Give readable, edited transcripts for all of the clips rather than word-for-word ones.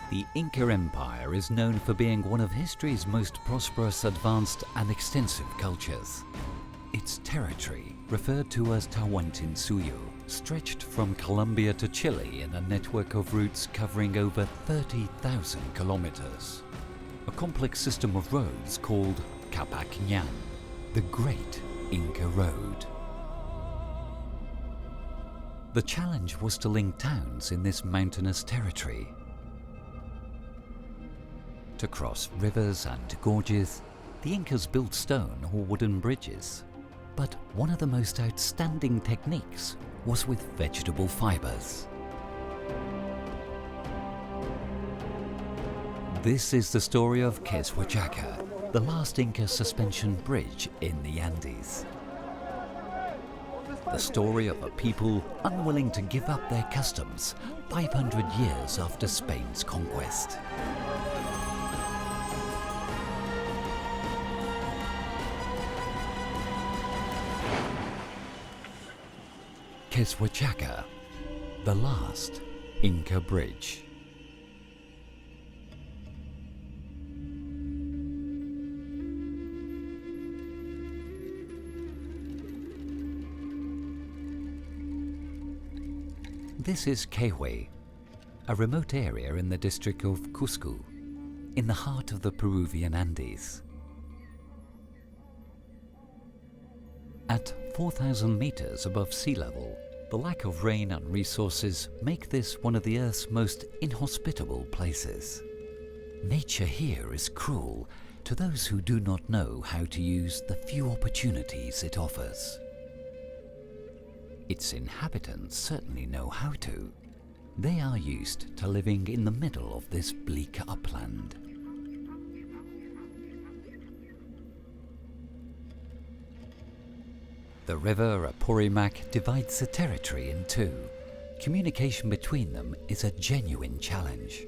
The Inca Empire is known for being one of history's most prosperous, advanced and extensive cultures. Its territory, referred to as Tawantinsuyo, stretched from Colombia to Chile in a network of routes covering over 30,000 kilometers. A complex system of roads called Capac Ñan, the Great Inca Road. The challenge was to link towns in this mountainous territory. To cross rivers and gorges, the Incas built stone or wooden bridges. But one of the most outstanding techniques was with vegetable fibers. This is the story of Qeswachaka, the last Inca suspension bridge in the Andes. The story of a people unwilling to give up their customs 500 years after Spain's conquest. Qeswachaka, the last Inca bridge. This is Quehue, a remote area in the district of Cusco, in the heart of the Peruvian Andes. At 4,000 meters above sea level, the lack of rain and resources make this one of the Earth's most inhospitable places. Nature here is cruel to those who do not know how to use the few opportunities it offers. Its inhabitants certainly know how to. They are used to living in the middle of this bleak upland. The river Apurimac divides the territory in two. Communication between them is a genuine challenge.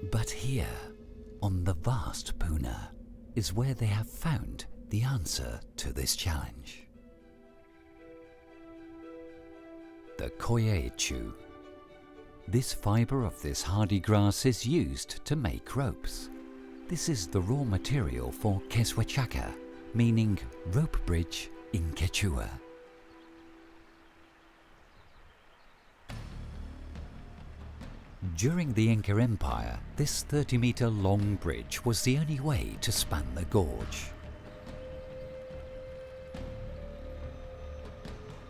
But here, on the vast Puna, is where they have found the answer to this challenge. The Coyechu. This fiber of this hardy grass is used to make ropes. This is the raw material for Qeswachaka, meaning rope bridge in Quechua. During the Inca Empire, this 30-meter long bridge was the only way to span the gorge.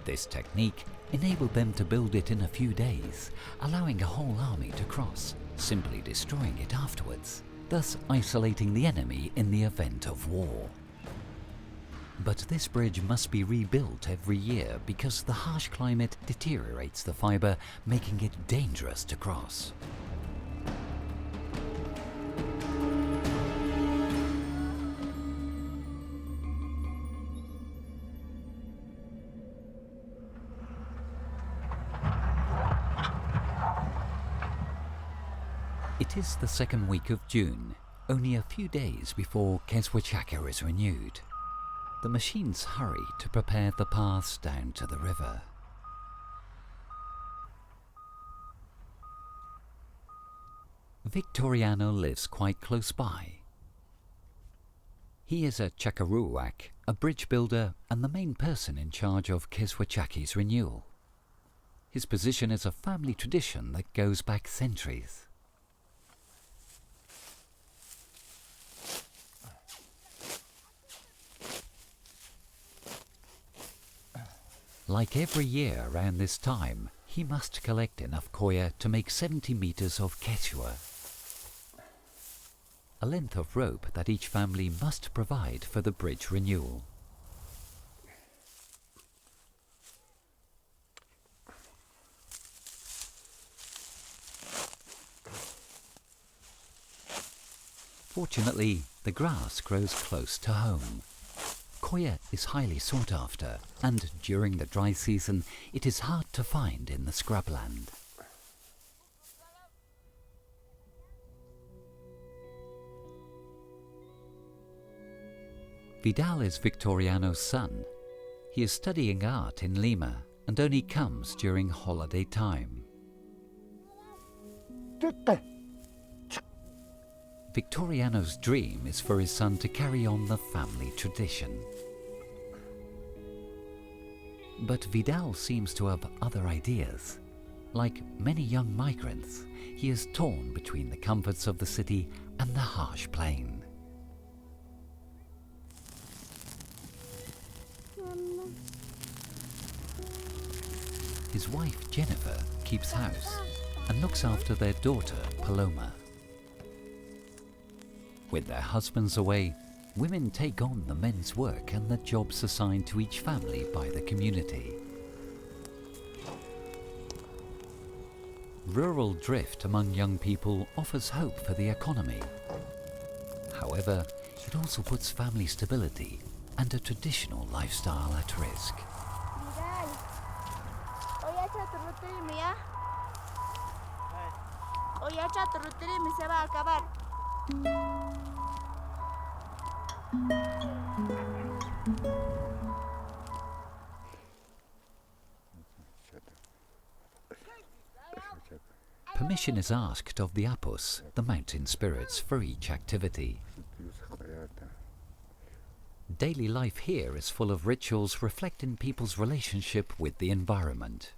This technique enabled them to build it in a few days, allowing a whole army to cross, simply destroying it afterwards, thus isolating the enemy in the event of war. But this bridge must be rebuilt every year because the harsh climate deteriorates the fiber, making it dangerous to cross. It is the second week of June, only a few days before Qeswachaka is renewed. The machines hurry to prepare the paths down to the river. Victoriano lives quite close by. He is a Chakaruak, a bridge builder and the main person in charge of Qeswachaka's renewal. His position is a family tradition that goes back centuries. Like every year around this time, he must collect enough koya to make 70 meters of quechua, a length of rope that each family must provide for the bridge renewal. Fortunately, the grass grows close to home. Koya is highly sought after, and during the dry season it is hard to find in the scrubland. Vidal is Victoriano's son. He is studying art in Lima and only comes during holiday time. Victoriano's dream is for his son to carry on the family tradition. But Vidal seems to have other ideas. Like many young migrants, he is torn between the comforts of the city and the harsh plain. His wife, Jennifer, keeps house and looks after their daughter, Paloma. With their husbands away, women take on the men's work and the jobs assigned to each family by the community. Rural drift among young people offers hope for the economy. However, it also puts family stability and a traditional lifestyle at risk. Permission is asked of the apus, the mountain spirits, for each activity. Daily life here is full of rituals reflecting people's relationship with the environment.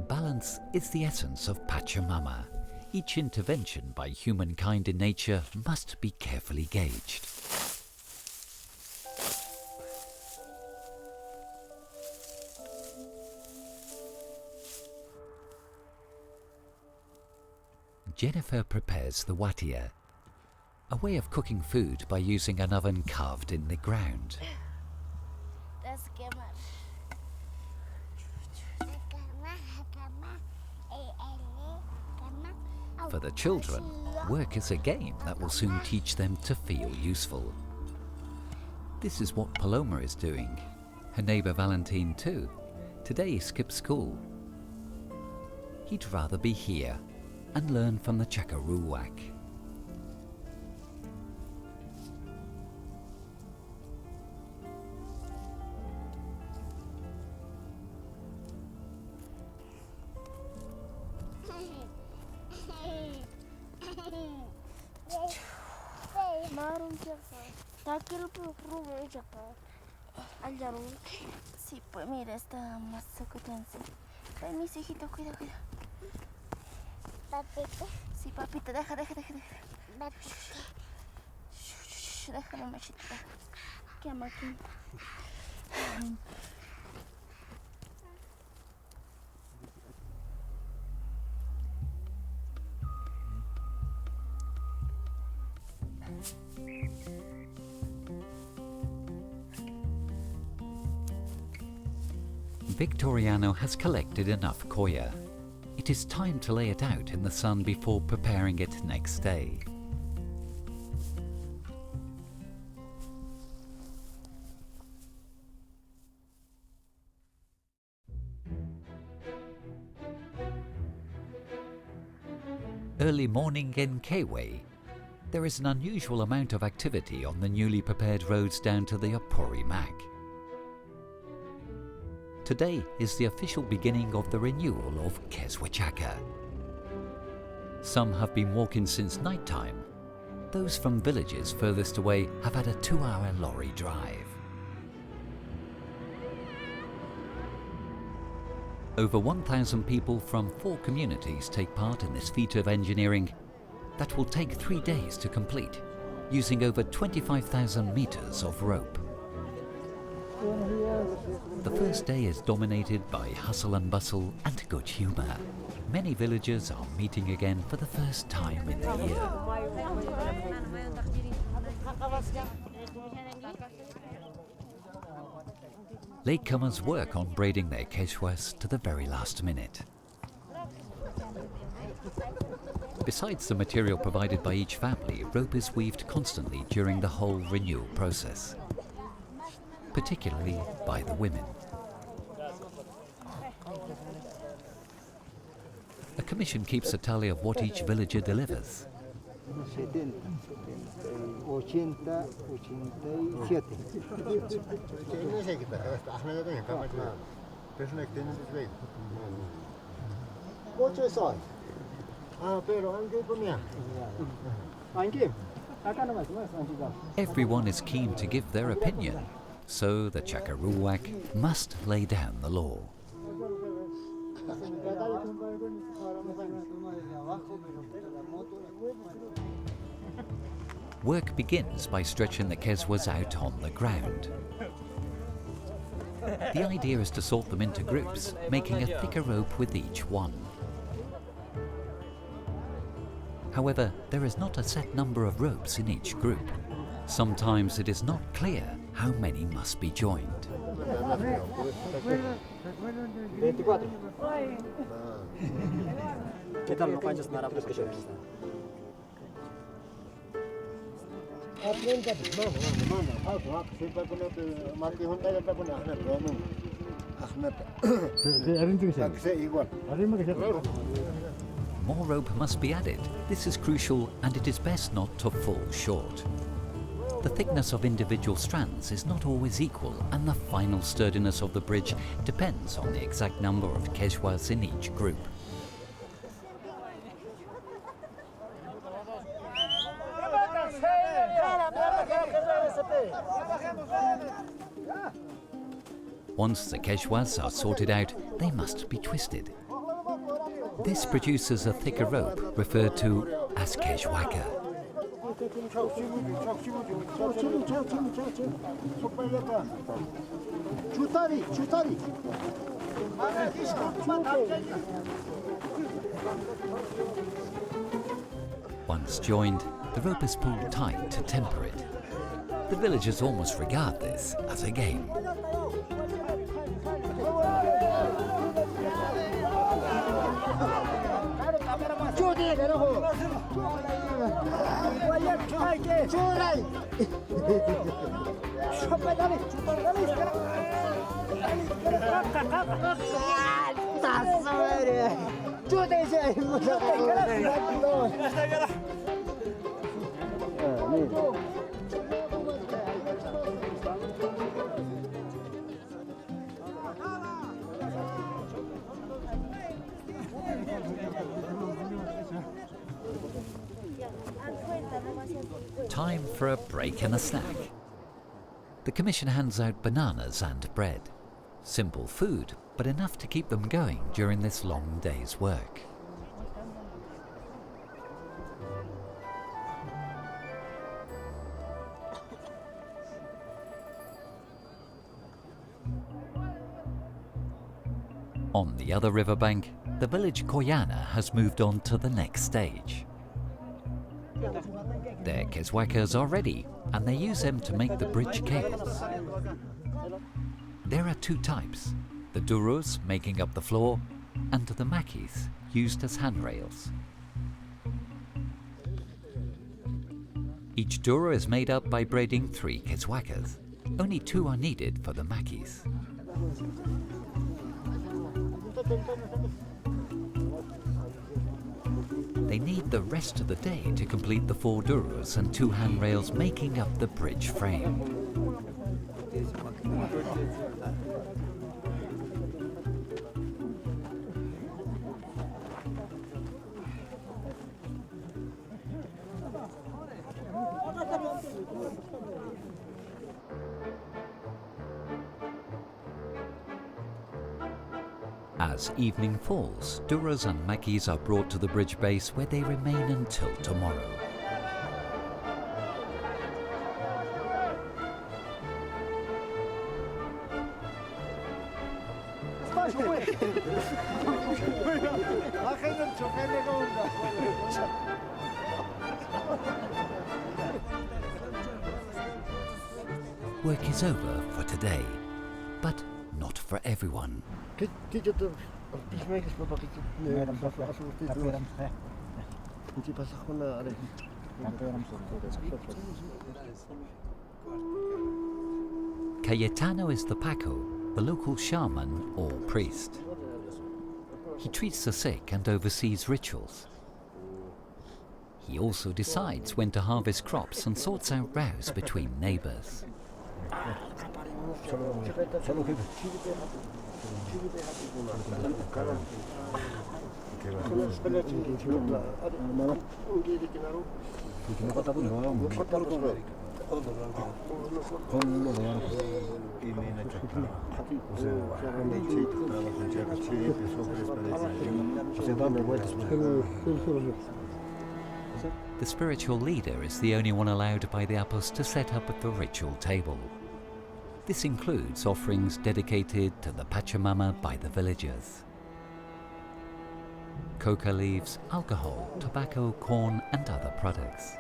Balance is the essence of Pachamama. Each intervention by humankind in nature must be carefully gauged. Jennifer prepares the watia, a way of cooking food by using an oven carved in the ground. For the children, work is a game that will soon teach them to feel useful. This is what Paloma is doing. Her neighbour Valentine too. Today skips school. He'd rather be here and learn from the Qeswachaka. Sí, pues mira, está más sacudiéndose. Permiso, hijito, cuida, cuida. Papito. Sí, papito, deja. Papito. Déjalo, machito. ¿Qué amo aquí? Victoriano has collected enough koya. It is time to lay it out in the sun before preparing it next day. Early morning in Kewe. There is an unusual amount of activity on the newly prepared roads down to the Opori Mac. Today is the official beginning of the renewal of Qeswachaka. Some have been walking since night time. Those from villages furthest away have had a 2-hour lorry drive. Over 1,000 people from 4 communities take part in this feat of engineering that will take 3 days to complete, using over 25,000 meters of rope. The first day is dominated by hustle and bustle and good humour. Many villagers are meeting again for the first time in the year. Latecomers work on braiding their Qeswas to the very last minute. Besides the material provided by each family, rope is weaved constantly during the whole renewal process, particularly by the women. A commission keeps a tally of what each villager delivers. Everyone is keen to give their opinion, so the Chakaruwak must lay down the law. Work begins by stretching the Qeswas out on the ground. The idea is to sort them into groups, making a thicker rope with each one. However, there is not a set number of ropes in each group. Sometimes it is not clear how many must be joined. More rope must be added. This is crucial, and it is best not to fall short. The thickness of individual strands is not always equal, and the final sturdiness of the bridge depends on the exact number of Qeswas in each group. Once the Qeswas are sorted out, they must be twisted. This produces a thicker rope, referred to as Qeswachaka. Once joined, the rope is pulled tight to temper it. The villagers almost regard this as a game. Time for a break and a snack. The commission hands out bananas and bread. Simple food, but enough to keep them going during this long day's work. On the other riverbank, the village Koyana has moved on to the next stage. Their Qeswakas are ready, and they use them to make the bridge cables. There are two types, the duros making up the floor, and the makis used as handrails. Each duro is made up by braiding 3 Qeswakas. Only 2 are needed for the makis. They need the rest of the day to complete the 4 duros and 2 handrails making up the bridge frame. As evening falls, duros and makis are brought to the bridge base where they remain until tomorrow. Work is over for today, but not for everyone. Cayetano is the Paco, the local shaman or priest. He treats the sick and oversees rituals. He also decides when to harvest crops and sorts out rows between neighbors. The spiritual leader is the only one allowed by the Apos to set up at the ritual table. This includes offerings dedicated to the Pachamama by the villagers. Coca leaves, alcohol, tobacco, corn and other products.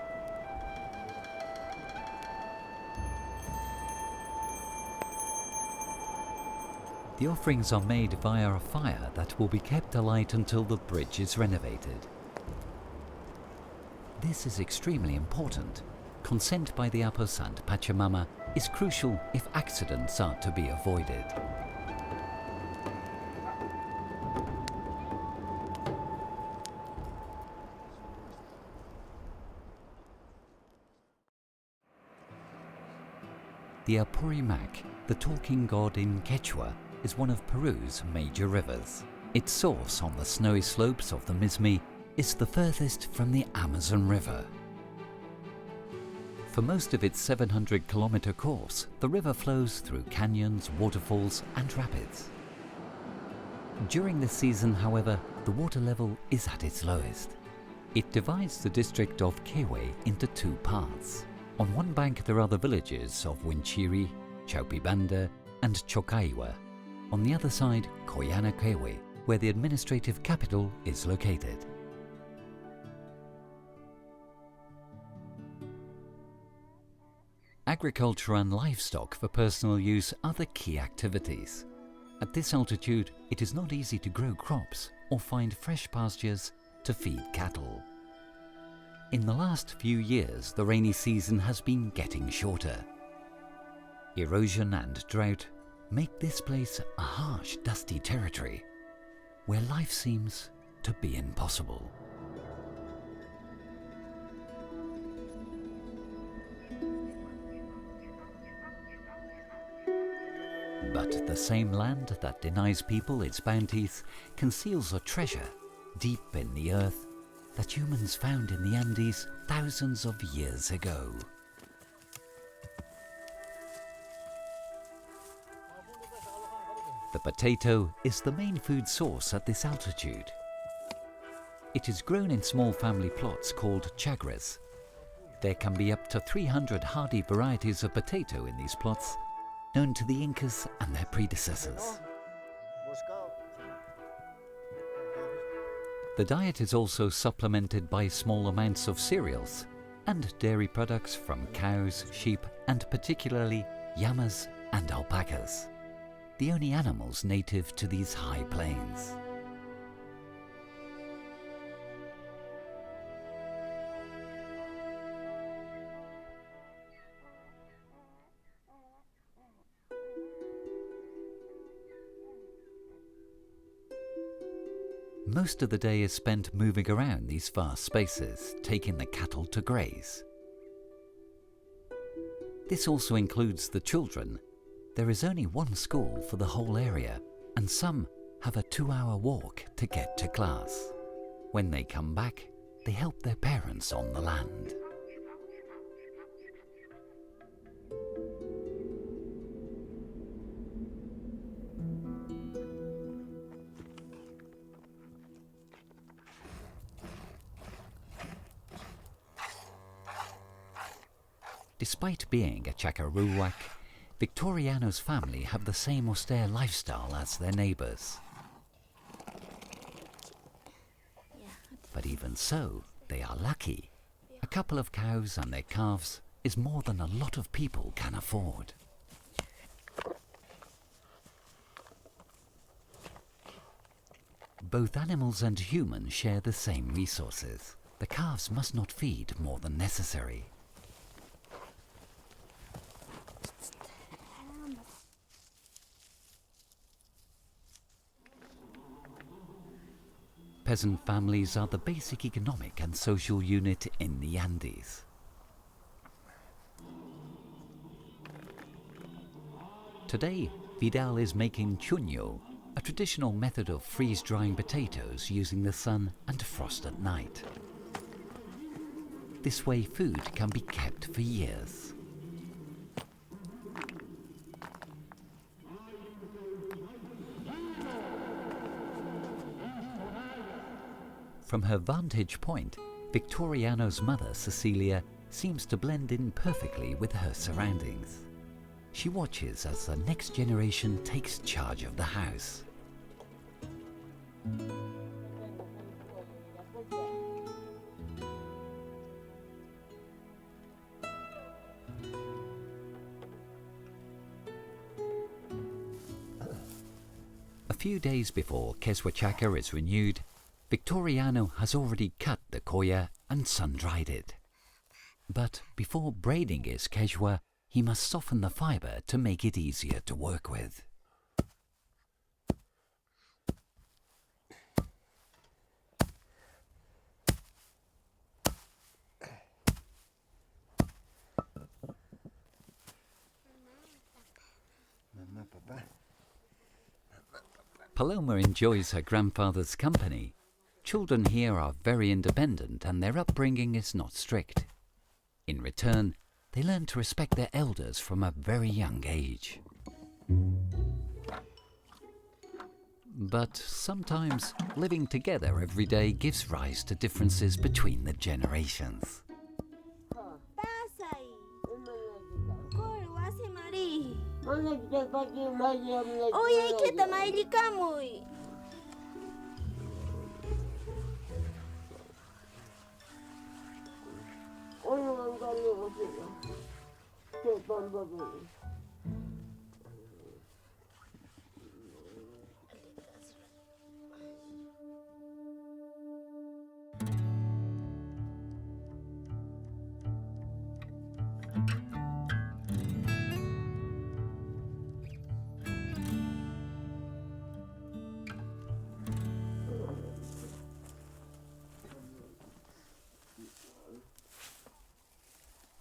The offerings are made via a fire that will be kept alight until the bridge is renovated. This is extremely important. Consent by the Apos and Pachamama is crucial if accidents are to be avoided. The Apurimac, the talking god in Quechua, is one of Peru's major rivers. Its source on the snowy slopes of the Mismi is the furthest from the Amazon River. For most of its 700-kilometer course, the river flows through canyons, waterfalls and rapids. During this season, however, the water level is at its lowest. It divides the district of Kewe into two parts. On one bank there are the villages of Winchiri, Chaupibanda and Chokaiwa. On the other side, Koyana Kewe, where the administrative capital is located. Agriculture and livestock for personal use are the key activities. At this altitude, it is not easy to grow crops or find fresh pastures to feed cattle. In the last few years, the rainy season has been getting shorter. Erosion and drought make this place a harsh, dusty territory where life seems to be impossible. But the same land that denies people its bounties conceals a treasure deep in the earth that humans found in the Andes thousands of years ago. The potato is the main food source at this altitude. It is grown in small family plots called chagras. There can be up to 300 hardy varieties of potato in these plots, known to the Incas and their predecessors. The diet is also supplemented by small amounts of cereals and dairy products from cows, sheep, and particularly llamas and alpacas, the only animals native to these high plains. Most of the day is spent moving around these vast spaces, taking the cattle to graze. This also includes the children. There is only one school for the whole area, and some have a 2-hour walk to get to class. When they come back, they help their parents on the land. Despite being a Chakaruwak, Victoriano's family have the same austere lifestyle as their neighbours. But even so, they are lucky. A couple of cows and their calves is more than a lot of people can afford. Both animals and humans share the same resources. The calves must not feed more than necessary. Peasant families are the basic economic and social unit in the Andes. Today, Vidal is making chuño, a traditional method of freeze-drying potatoes using the sun and frost at night. This way food can be kept for years. From her vantage point, Victoriano's mother, Cecilia, seems to blend in perfectly with her surroundings. She watches as the next generation takes charge of the house. A few days before Qeswachaka is renewed, Victoriano has already cut the koya and sun-dried it. But before braiding his Qeswa, he must soften the fibre to make it easier to work with. Paloma enjoys her grandfather's company. Children here are very independent and their upbringing is not strict. In return, they learn to respect their elders from a very young age. But sometimes living together every day gives rise to differences between the generations. Oye, kita maili kamoy.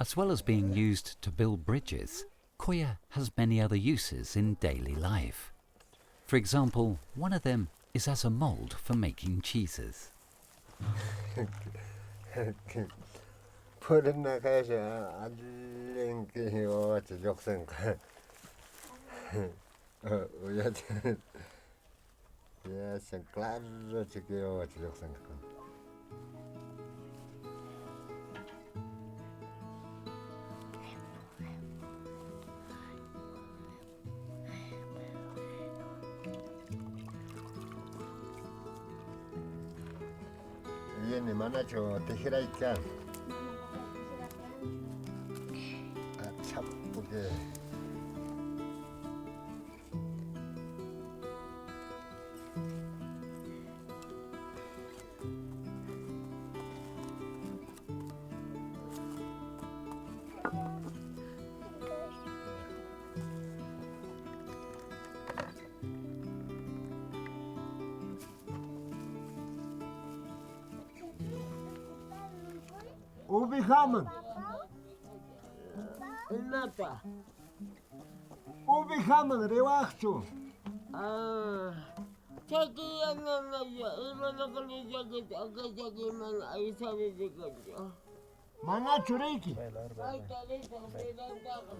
As well as being used to build bridges, koya has many other uses in daily life. For example, one of them is as a mould for making cheeses. Viene manacho tejeraika. Chapuke. Ubi hamon. Nata. Ubi hamon rewachu. Chaki yang ngaja, iman ako ni Jagit, agad Jagi man ay sabi di kanya. Mana churiki. Ay, tali sa kapilang takot.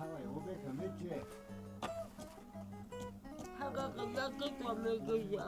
Hawaii ubi kamiche. Hanggang kajagit kami kaya.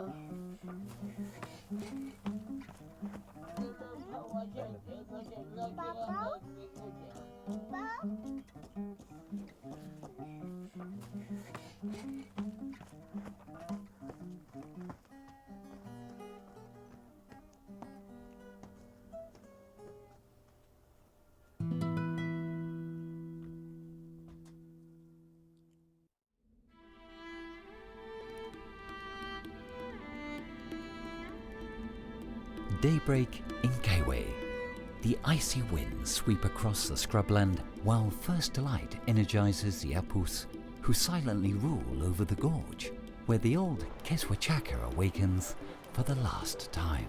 Daybreak in Qeswa. The icy winds sweep across the scrubland while first light energizes the apus, who silently rule over the gorge, where the old Qeswachaka awakens for the last time.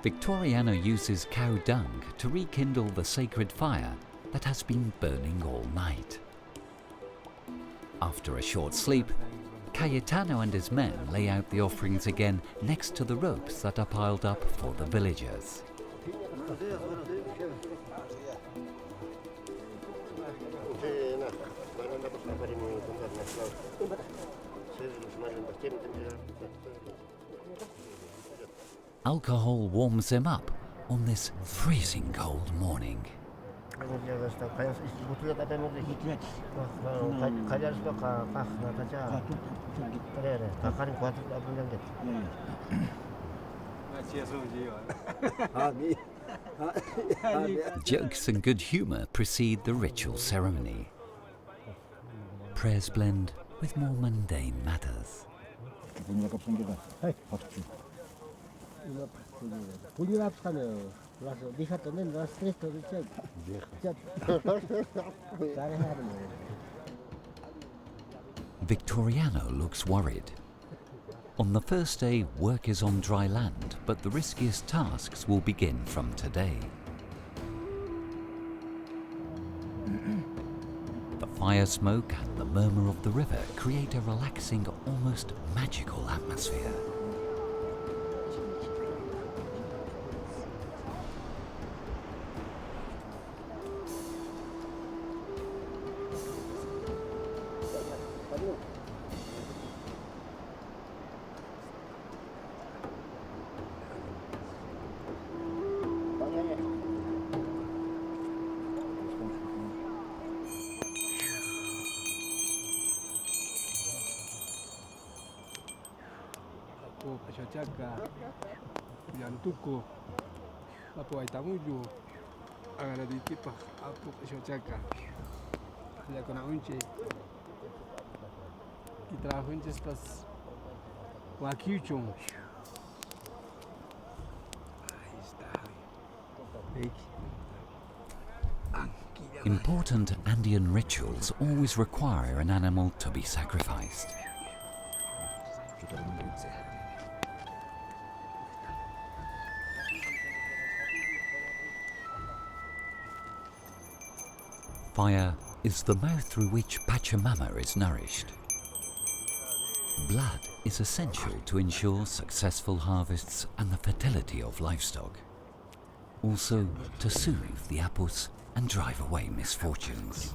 Victoriano uses cow dung to rekindle the sacred fire that has been burning all night. After a short sleep, Cayetano and his men lay out the offerings again next to the ropes that are piled up for the villagers. Alcohol warms them up on this freezing cold morning. Jokes and good humor precede the ritual ceremony. Prayers blend with more mundane matters. Victoriano looks worried. On the first day, work is on dry land, but the riskiest tasks will begin from today. The fire smoke and the murmur of the river create a relaxing, almost magical atmosphere. Qeswachaka, Yantuko, Apo Aitamuyo, Agaraditipa, Apo Qeswachaka, Yaconaunche, Kitraunches Pas, Wakiuchon. Important Andean rituals always require an animal to be sacrificed. Fire is the mouth through which Pachamama is nourished. Blood is essential to ensure successful harvests and the fertility of livestock. Also to soothe the apus and drive away misfortunes.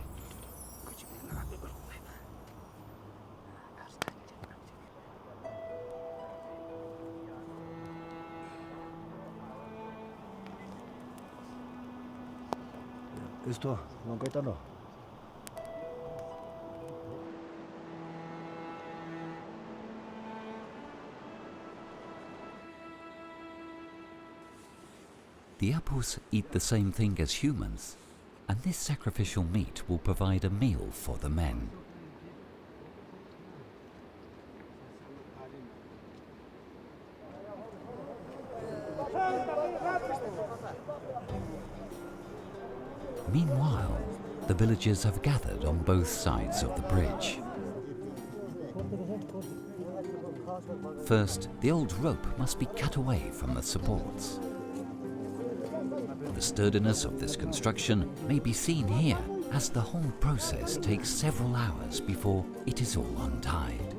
Esto, no cuéntalo. The apus eat the same thing as humans, and this sacrificial meat will provide a meal for the men. Meanwhile, the villagers have gathered on both sides of the bridge. First, the old rope must be cut away from the supports. The sturdiness of this construction may be seen here, as the whole process takes several hours before it is all untied.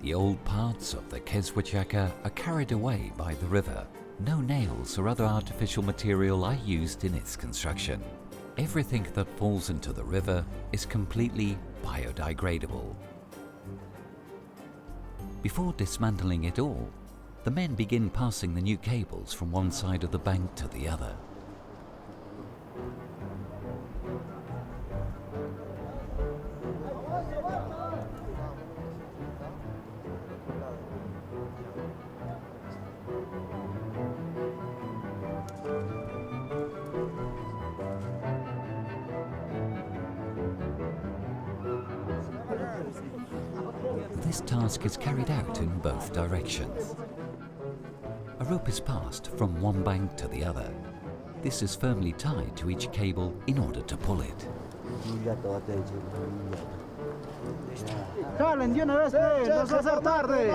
The old parts of the Qeswachaka are carried away by the river. No nails or other artificial material are used in its construction. Everything that falls into the river is completely biodegradable. Before dismantling it all, the men begin passing the new cables from one side of the bank to the other. This task is carried out in both directions. A rope is passed from one bank to the other. This is firmly tied to each cable in order to pull it. ¡Jalen de una vez, nos va a hacer tarde!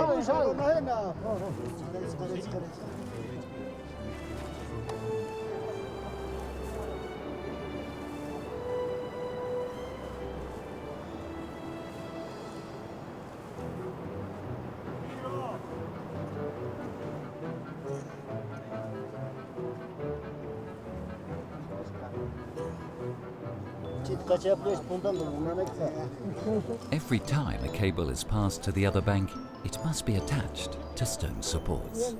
Every time a cable is passed to the other bank, it must be attached to stone supports.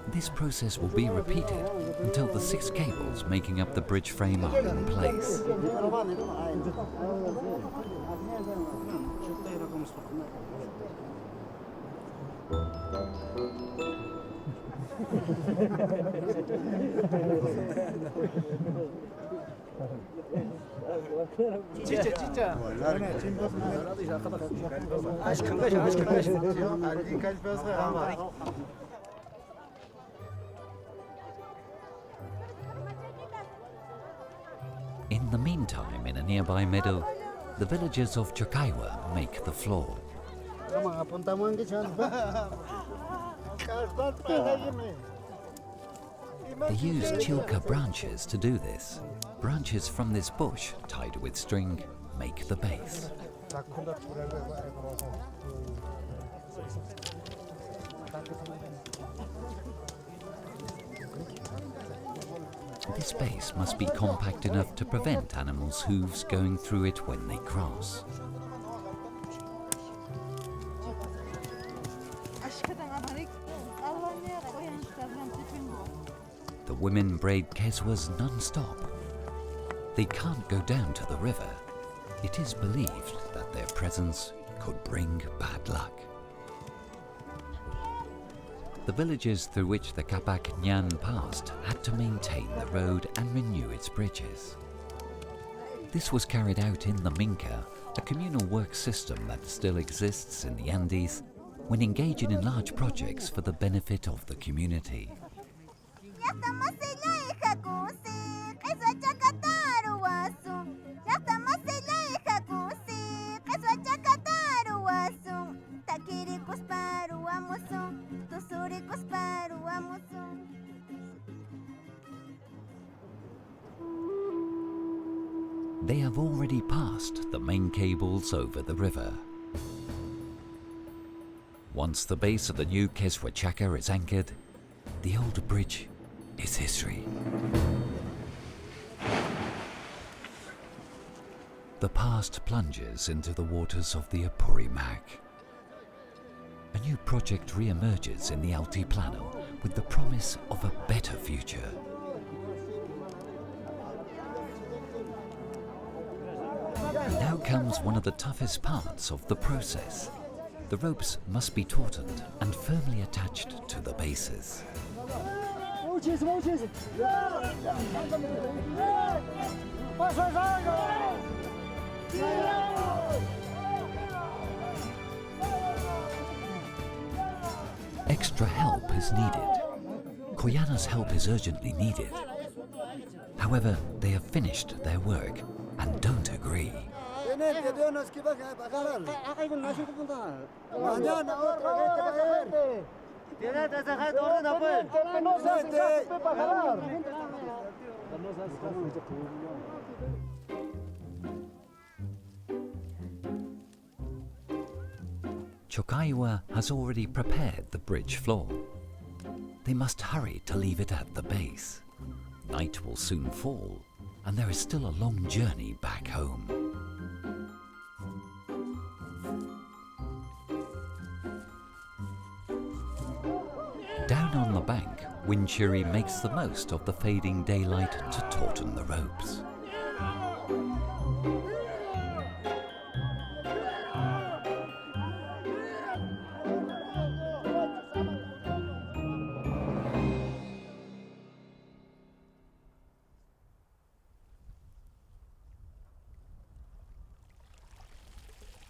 This process will be repeated until the 6 cables making up the bridge frame are in place. In the meantime, in a nearby meadow, the villagers of Qeswachaka make the floor. They use chilka branches to do this. Branches from this bush, tied with string, make the base. This base must be compact enough to prevent animals' hooves going through it when they cross. The women braid Qeswas non-stop. They can't go down to the river. It is believed that their presence could bring bad luck. The villages through which the Kapak Nyan passed had to maintain the road and renew its bridges. This was carried out in the Inca, a communal work system that still exists in the Andes, when engaging in large projects for the benefit of the community. They have already passed the main cables over the river. Once the base of the new Qeswachaka is anchored, the old bridge is history. The past plunges into the waters of the Apurimac. A new project re-emerges in the Altiplano with the promise of a better future. Now comes one of the toughest parts of the process. The ropes must be tautened and firmly attached to the bases. Extra help is needed. Koyana's help is urgently needed. However, they have finished their work and don't agree. Qeswachaka has already prepared the bridge floor. They must hurry to leave it at the base. Night will soon fall, and there is still a long journey back home. Down on the bank, Winchiri makes the most of the fading daylight to tauten the ropes.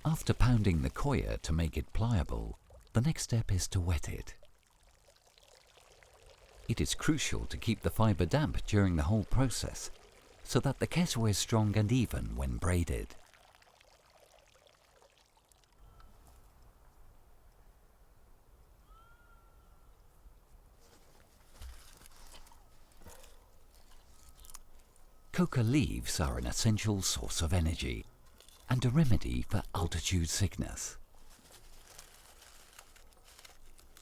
After pounding the coir to make it pliable, the next step is to wet it. It is crucial to keep the fibre damp during the whole process, so that the Qeswa is strong and even when braided. Coca leaves are an essential source of energy and a remedy for altitude sickness.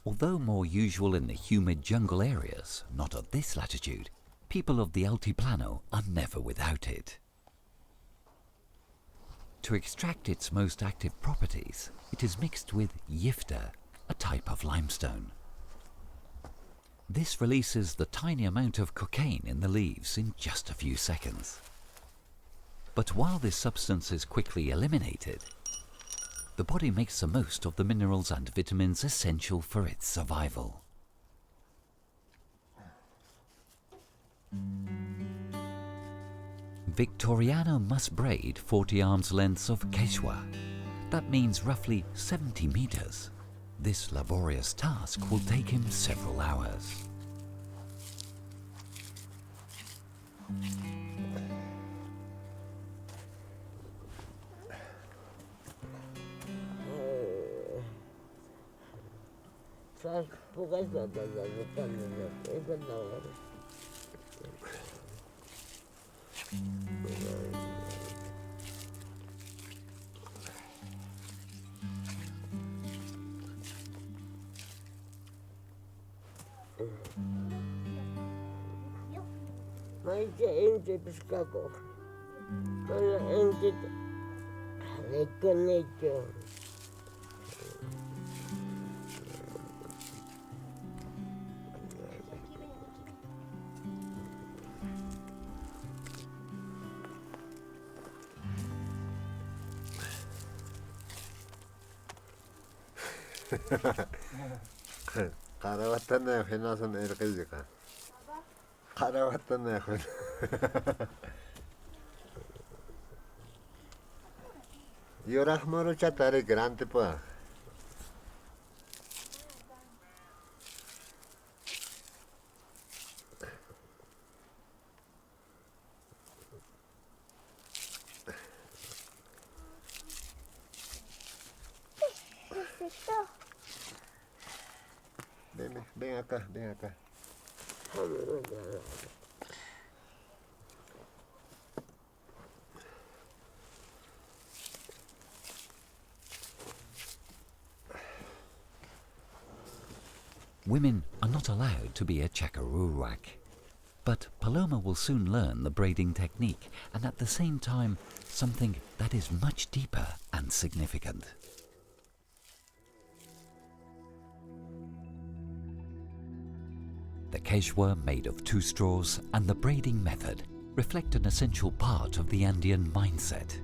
Although more usual in the humid jungle areas, not at this latitude, people of the Altiplano are never without it. To extract its most active properties, it is mixed with yifta, a type of limestone. This releases the tiny amount of cocaine in the leaves in just a few seconds. But while this substance is quickly eliminated, the body makes the most of the minerals and vitamins essential for its survival. Victoriano must braid 40 arms lengths of Qeswa. That means roughly 70 meters. This laborious task will take him several hours. Karawatan hinasan erkejika. Karawatan hun. Yorah moro chatare grande pa. Ven acá, ven acá. Women are not allowed to be a chakaruwak. But Paloma will soon learn the braiding technique and at the same time something that is much deeper and significant. The Qeswa made of 2 straws and the braiding method reflect an essential part of the Andean mindset.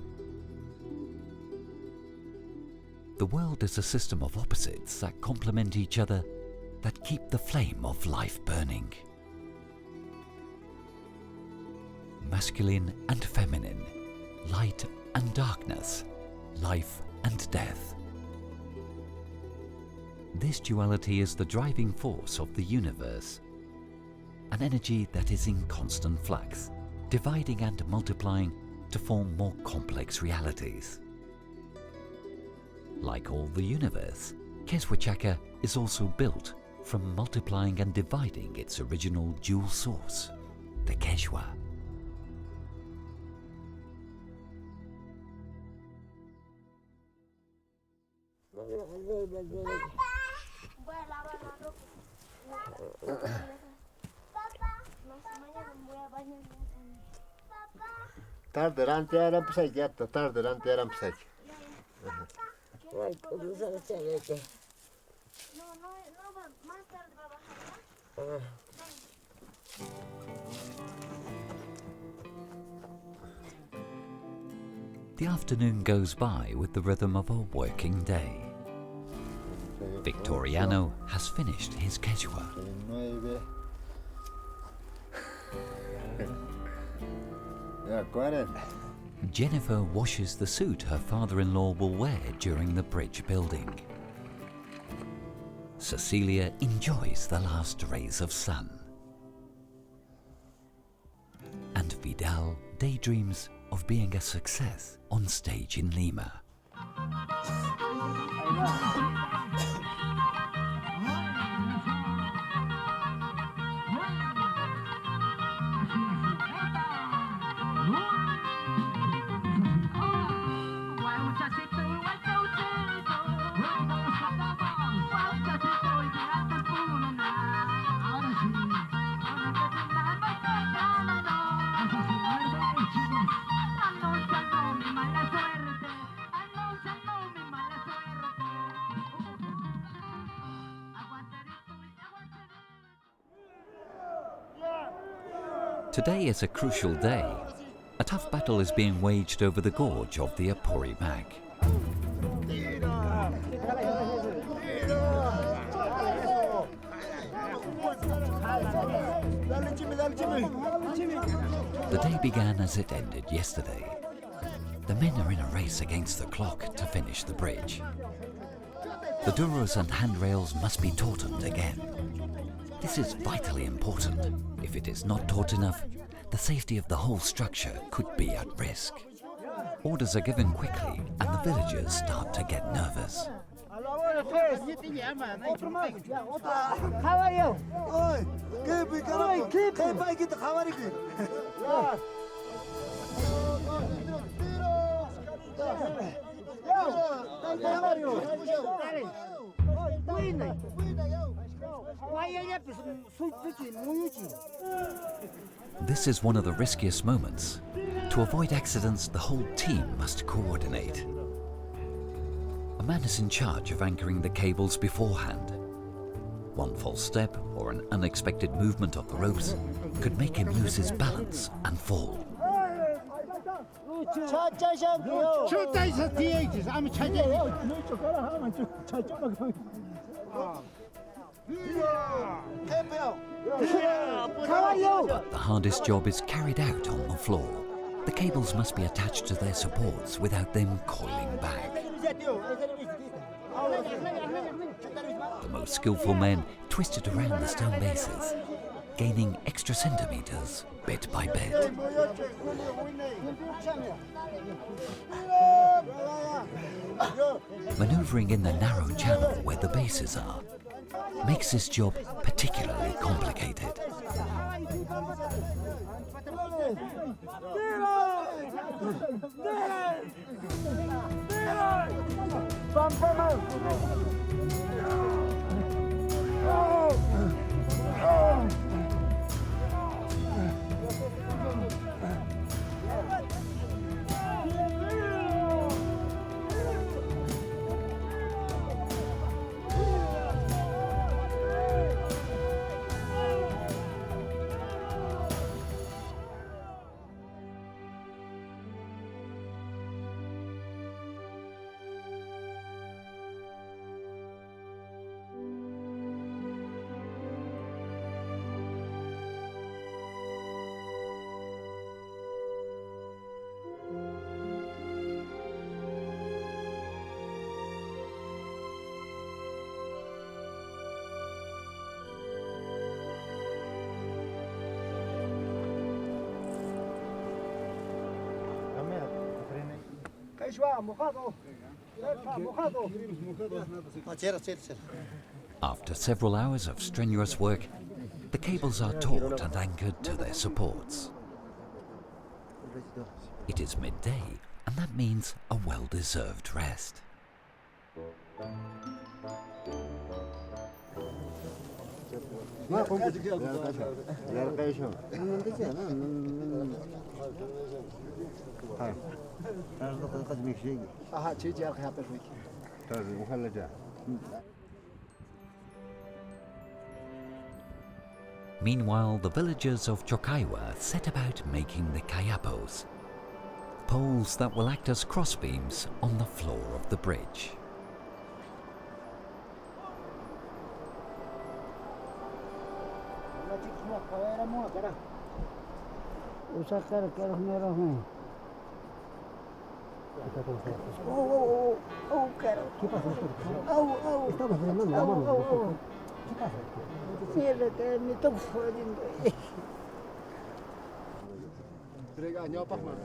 The world is a system of opposites that complement each other, that keep the flame of life burning. Masculine and feminine, light and darkness, life and death. This duality is the driving force of the universe, an energy that is in constant flux, dividing and multiplying to form more complex realities. Like all the universe, Qeswachaka is also built from multiplying and dividing its original dual source, the Qeswa. Tar delante eran psayata, tar delante eran psay. The afternoon goes by with the rhythm of a working day. Victoriano has finished his Qeswa. Jennifer washes the suit her father-in-law will wear during the bridge building. Cecilia enjoys the last rays of sun. And Vidal daydreams of being a success on stage in Lima. Today is a crucial day. A tough battle is being waged over the gorge of the Apori Mac. The day began as it ended yesterday. The men are in a race against the clock to finish the bridge. The duros and handrails must be tautened again. This is vitally important. If it is not taut enough, the safety of the whole structure could be at risk. Orders are given quickly and the villagers start to get nervous. This is one of the riskiest moments. To avoid accidents, the whole team must coordinate. A man is in charge of anchoring the cables beforehand. One false step or an unexpected movement of the ropes could make him lose his balance and fall. But the hardest job is carried out on the floor. The cables must be attached to their supports without them coiling back. The most skillful men twisted around the stone bases, gaining extra centimeters bit by bit. Maneuvering in the narrow channel where the bases are makes this job particularly complicated. After several hours of strenuous work, the cables are taut and anchored to their supports. It is midday, and that means a well-deserved rest. Meanwhile, the villagers of Chokaiwa set about making the kayapos, poles that will act as crossbeams on the floor of the bridge.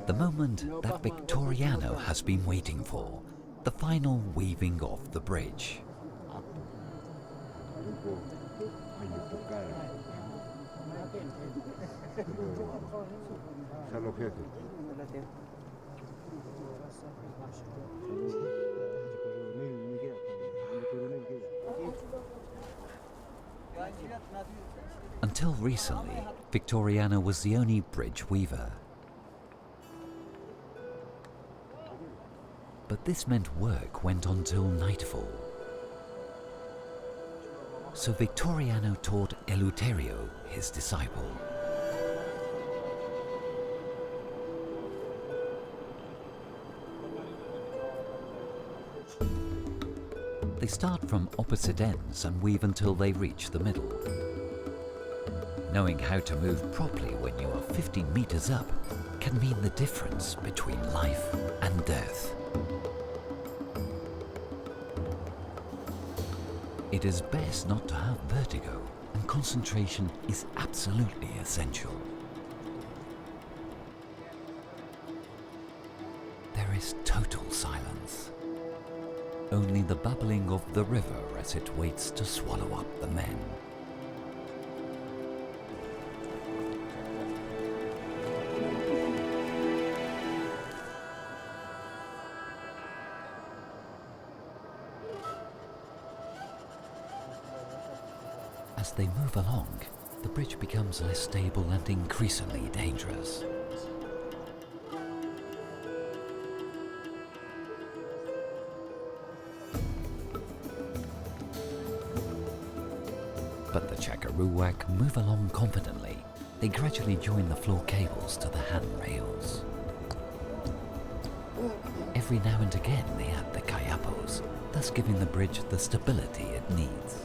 The moment that Victoriano has been waiting for, the final weaving of the bridge. Until recently, Victoriano was the only bridge weaver. But this meant work went on till nightfall. So Victoriano taught Eleuterio, his disciple. They start from opposite ends and weave until they reach the middle. Knowing how to move properly when you are 15 meters up can mean the difference between life and death. It is best not to have vertigo, and concentration is absolutely essential. There is total silence. Only the bubbling of the river as it waits to swallow up the men. As they move along, the bridge becomes less stable and increasingly dangerous. But the Qeswachaka move along confidently. They gradually join the floor cables to the handrails. Every now and again they add the kayapos, thus giving the bridge the stability it needs.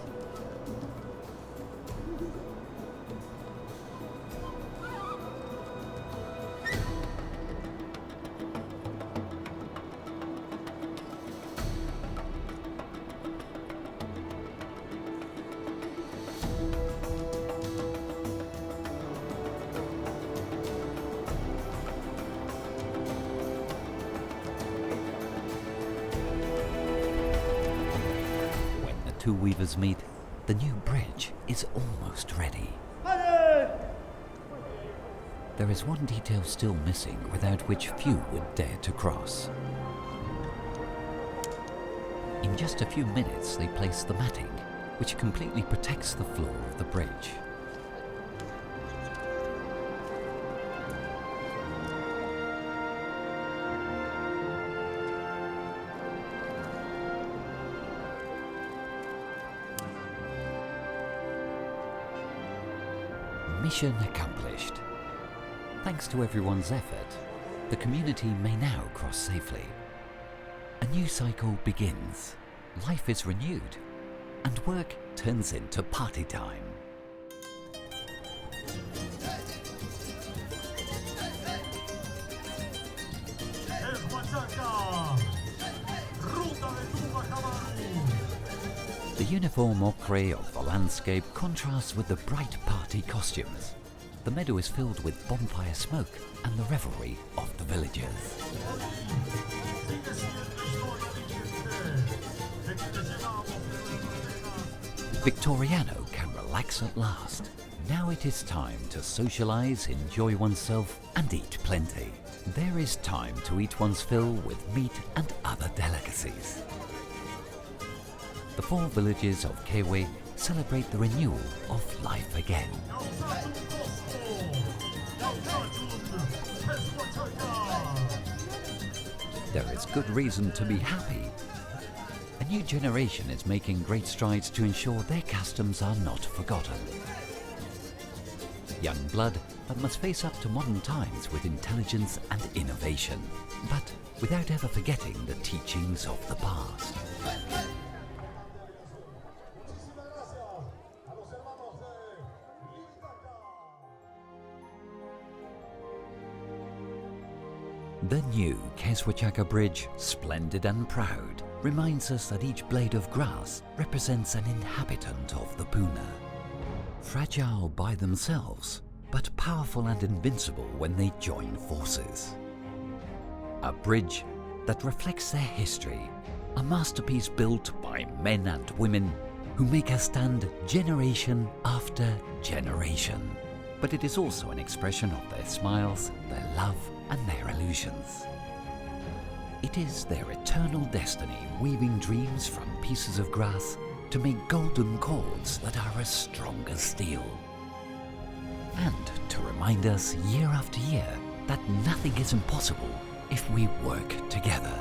Two weavers meet, the new bridge is almost ready. There is one detail still missing without which few would dare to cross. In just a few minutes they place the matting, which completely protects the floor of the bridge. Mission accomplished. Thanks to everyone's effort, the community may now cross safely. A new cycle begins, life is renewed, and work turns into party time. The uniform ochre of the landscape contrasts with the bright party costumes. The meadow is filled with bonfire smoke and the revelry of the villagers. Victoriano can relax at last. Now it is time to socialize, enjoy oneself and eat plenty. There is time to eat one's fill with meat and other delicacies. The four villages of Qeswachaka celebrate the renewal of life again. There is good reason to be happy. A new generation is making great strides to ensure their customs are not forgotten. Young blood that must face up to modern times with intelligence and innovation, but without ever forgetting the teachings of the past. The new Qeswachaka Bridge, splendid and proud, reminds us that each blade of grass represents an inhabitant of the Puna. Fragile by themselves, but powerful and invincible when they join forces. A bridge that reflects their history, a masterpiece built by men and women who make us stand generation after generation. But it is also an expression of their smiles, their love, and their illusions. It is their eternal destiny weaving dreams from pieces of grass to make golden cords that are as strong as steel. And to remind us year after year that nothing is impossible if we work together.